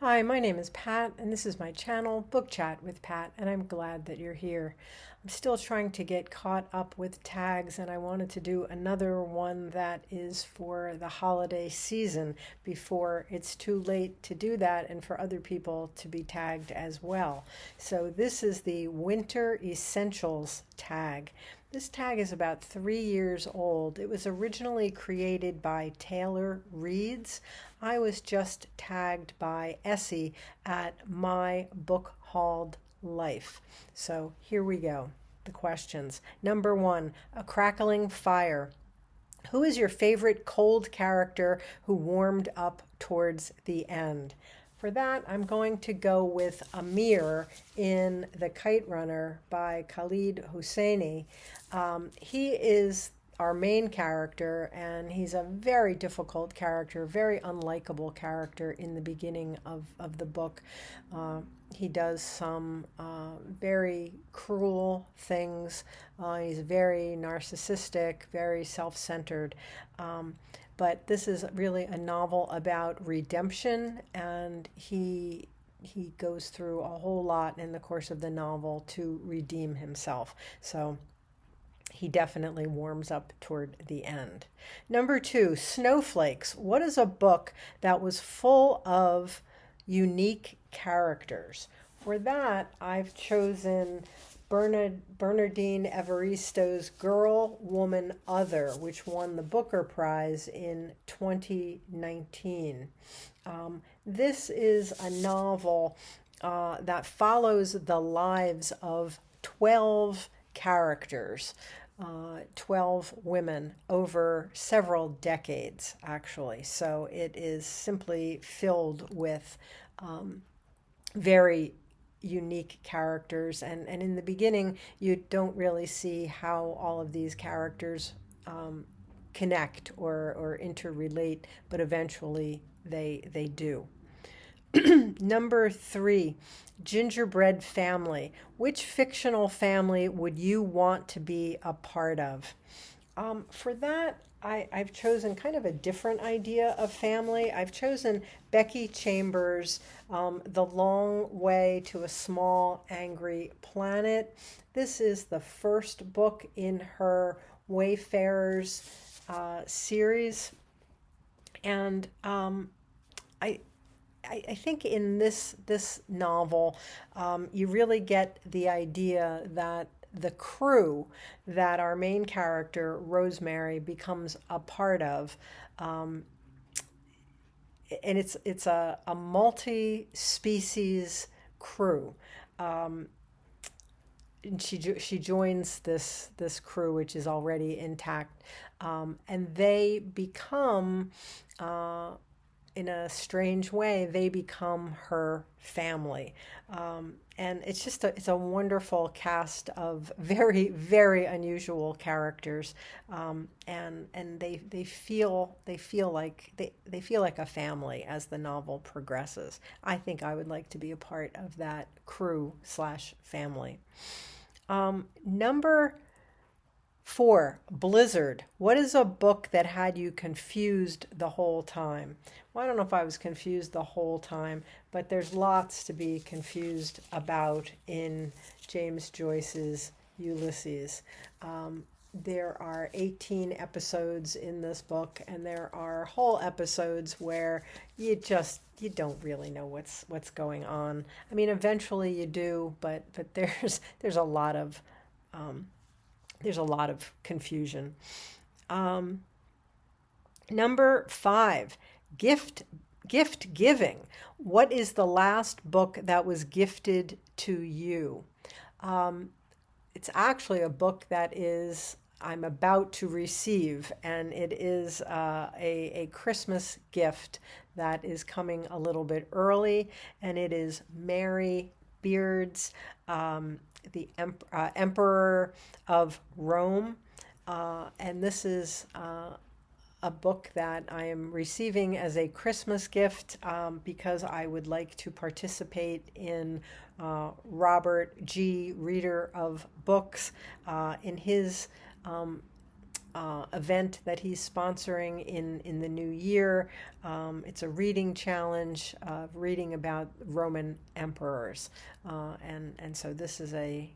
Hi, my name is Pat, and this is my channel, Book Chat with Pat, and I'm glad that you're here. I'm still trying to get caught up with tags, and I wanted to do another one that is for the holiday season before it's too late to do that and for other people to be tagged as well. So, this is the Winter Essentials tag. This tag is about 3 years old. It was originally created by Taylor Reads. I was just tagged by Essie at My Book Hauled Life. So here we go. The questions. Number one, a crackling fire. Who is your favorite cold character who warmed up towards the end? For that, I'm going to go with Amir in The Kite Runner by Khalid Hosseini. He is our main character, and he's a very difficult character, very unlikable character in the beginning of the book. He does some very cruel things. He's very narcissistic, very self-centered. But this is really a novel about redemption, and he goes through a whole lot in the course of the novel to redeem himself. So he definitely warms up toward the end. Number two, Snowflakes. What is a book that was full of unique characters? For that, I've chosen Bernardine Evaristo's Girl, Woman, Other, which won the Booker Prize in 2019. This is a novel that follows the lives of 12 characters, 12 women over several decades, actually. So it is simply filled with very unique characters. And in the beginning, you don't really see how all of these characters connect or interrelate, but eventually they do. Number three, gingerbread family. Which fictional family would you want to be a part of? For that, I've chosen kind of a different idea of family. I've chosen Becky Chambers' The Long Way to a Small Angry Planet. This is the first book in her Wayfarers series. And I think in this novel, you really get the idea that the crew that our main character Rosemary becomes a part of, and it's a multi-species crew. And she joins this crew, which is already intact, and they become. In a strange way, they become her family. And it's just it's a wonderful cast of very, very unusual characters. And they feel like a family as the novel progresses. I think I would like to be a part of that crew slash family. Number four, Blizzard. What is a book that had you confused the whole time? Well, I don't know if I was confused the whole time, but there's lots to be confused about in James Joyce's Ulysses. There are 18 episodes in this book, and there are whole episodes where you don't really know what's going on. I mean, eventually you do, but there's a lot of confusion. Number five, gift giving. What is the last book that was gifted to you? It's actually a book that I'm about to receive, and it is a Christmas gift that is coming a little bit early, and it is Mary Beard's The Emperor of Rome. And this is a book that I am receiving as a Christmas gift because I would like to participate in Robert G. Reader of Books in his event that he's sponsoring in the new year. It's a reading challenge, reading about Roman emperors, and so this is a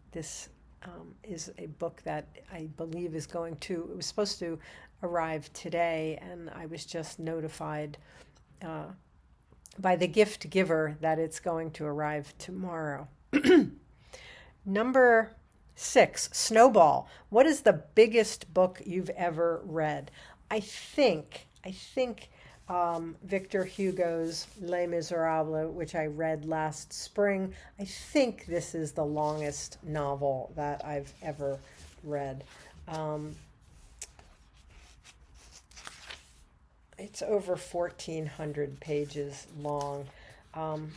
book that I believe is going to. It was supposed to arrive today, and I was just notified by the gift giver that it's going to arrive tomorrow. Number 6, Snowball. What is the biggest book you've ever read? I think Victor Hugo's Les Miserables, which I read last spring. I think this is the longest novel that I've ever read. It's over 1,400 pages long. Well,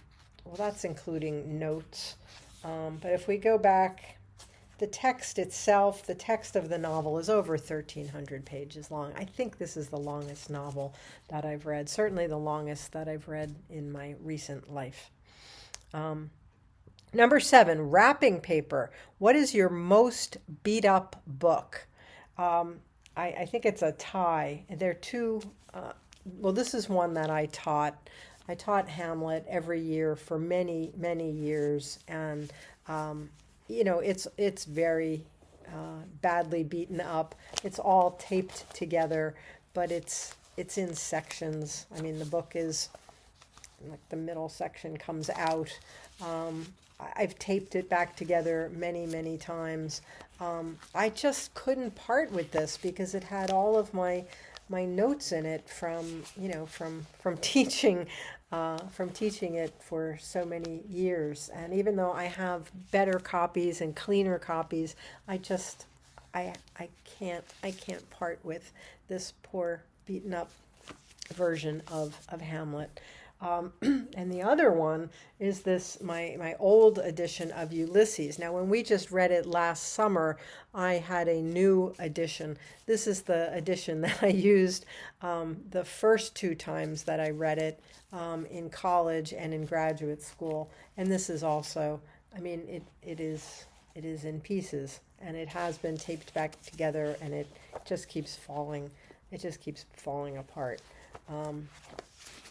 that's including notes. But if we go back, the text itself, the text of the novel is over 1,300 pages long. I think this is the longest novel that I've read, certainly the longest that I've read in my recent life. Number 7, wrapping paper. What is your most beat up book? I think it's a tie. There are two. Well, this is one that I taught. I taught Hamlet every year for many, many years, and it's very badly beaten up. It's all taped together, but it's in sections. I mean, the book is like the middle section comes out. I've taped it back together many, many times. I just couldn't part with this because it had all of my notes in it from teaching it for so many years. And even though I have better copies and cleaner copies, I can't part with this poor beaten up version of Hamlet. And the other one is this, my old edition of Ulysses. Now, when we just read it last summer, I had a new edition. This is the edition that I used the first 2 times that I read it in college and in graduate school. And this is also, I mean, it is in pieces, and it has been taped back together, and it just keeps falling. It just keeps falling apart.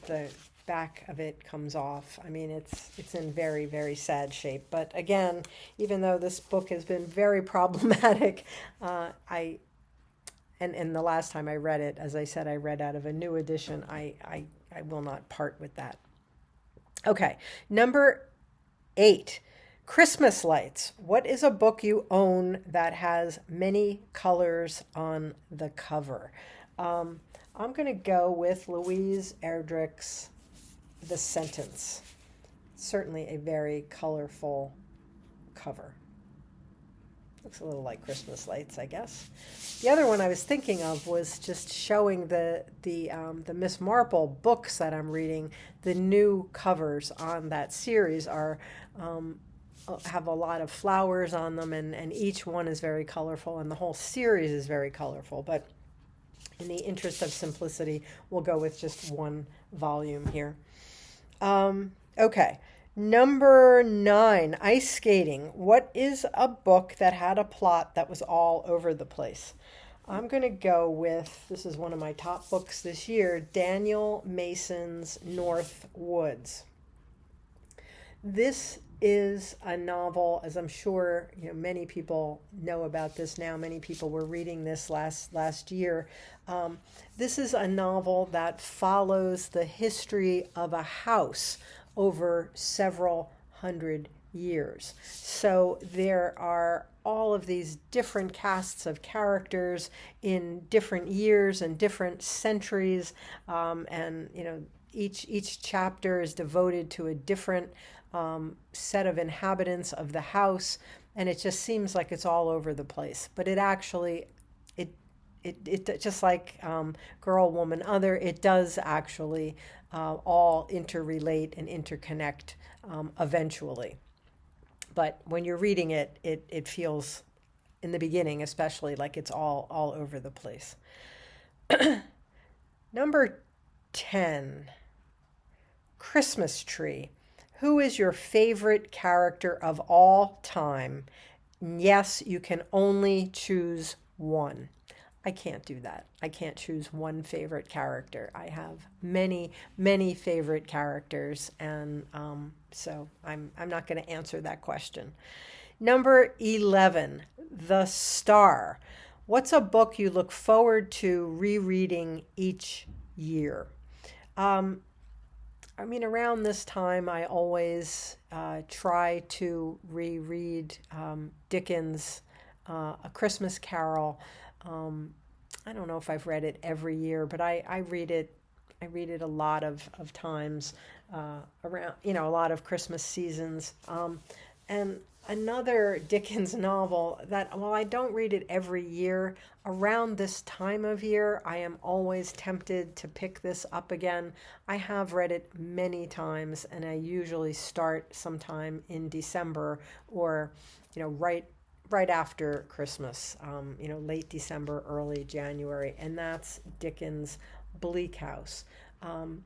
The back of it comes off. I mean, it's in very, very sad shape. But again, even though this book has been very problematic, and the last time I read it, as I said, I read out of a new edition. I will not part with that. Okay, number 8, Christmas lights. What is a book you own that has many colors on the cover? I'm going to go with Louise Erdrich's The Sentence. Certainly a very colorful cover. Looks a little like Christmas lights, I guess. The other one I was thinking of was just showing the Miss Marple books that I'm reading. The new covers on that series are have a lot of flowers on them, and each one is very colorful, and the whole series is very colorful. But in the interest of simplicity, we'll go with just one volume here. Okay, number 9, ice skating. What is a book that had a plot that was all over the place? I'm going to go with, this is one of my top books this year, Daniel Mason's North Woods. This is a novel, as I'm sure many people know about this now. Many people were reading this last year. This is a novel that follows the history of a house over several hundred years. So there are all of these different casts of characters in different years and different centuries, and each chapter is devoted to a different set of inhabitants of the house, and it just seems like it's all over the place. But it actually, it just like Girl, Woman, Other, it does actually all interrelate and interconnect eventually. But when you're reading it, it feels, in the beginning especially, like it's all over the place. Number 10, Christmas Tree. Who is your favorite character of all time? Yes, you can only choose one. I can't do that. I can't choose one favorite character. I have many, many favorite characters, and so I'm not going to answer that question. Number 11, The Star. What's a book you look forward to rereading each year? Um, I mean, around this time, I always try to reread Dickens' A Christmas Carol. Um, I don't know if I've read it every year, but I read it. I read it a lot of times around, a lot of Christmas seasons. And another Dickens novel that, while I don't read it every year, around this time of year, I am always tempted to pick this up again. I have read it many times, and I usually start sometime in December or, right after Christmas, late December, early January, and that's Dickens' Bleak House. Um,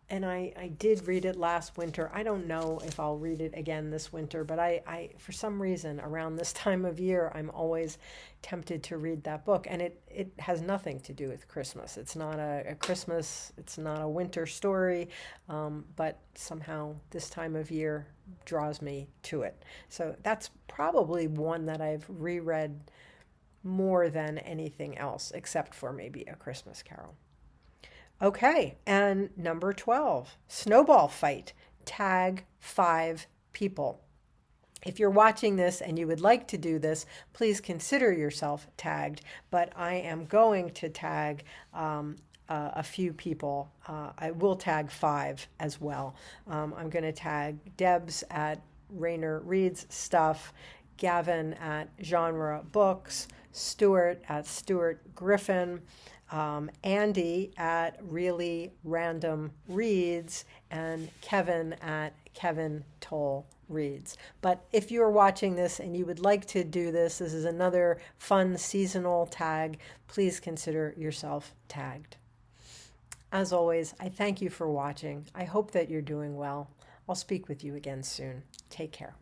and I did read it last winter. I don't know if I'll read it again this winter, but I for some reason around this time of year I'm always tempted to read that book. And it has nothing to do with Christmas. It's not a Christmas, it's not a winter story, but somehow this time of year draws me to it. So that's probably one that I've reread more than anything else, except for maybe A Christmas Carol. Okay, and number 12, snowball fight. Tag 5 people. If you're watching this and you would like to do this, please consider yourself tagged, but I am going to tag a few people. I will tag 5 as well. I'm going to tag Debs at Rainer Reads Stuff, Gavin at Genre Books, Stuart at Stuart Griffin, Andy at Really Random Reads, and Kevin at Kevin Toll Reads. But if you're watching this and you would like to do this, this is another fun seasonal tag, please consider yourself tagged. As always, I thank you for watching. I hope that you're doing well. I'll speak with you again soon. Take care.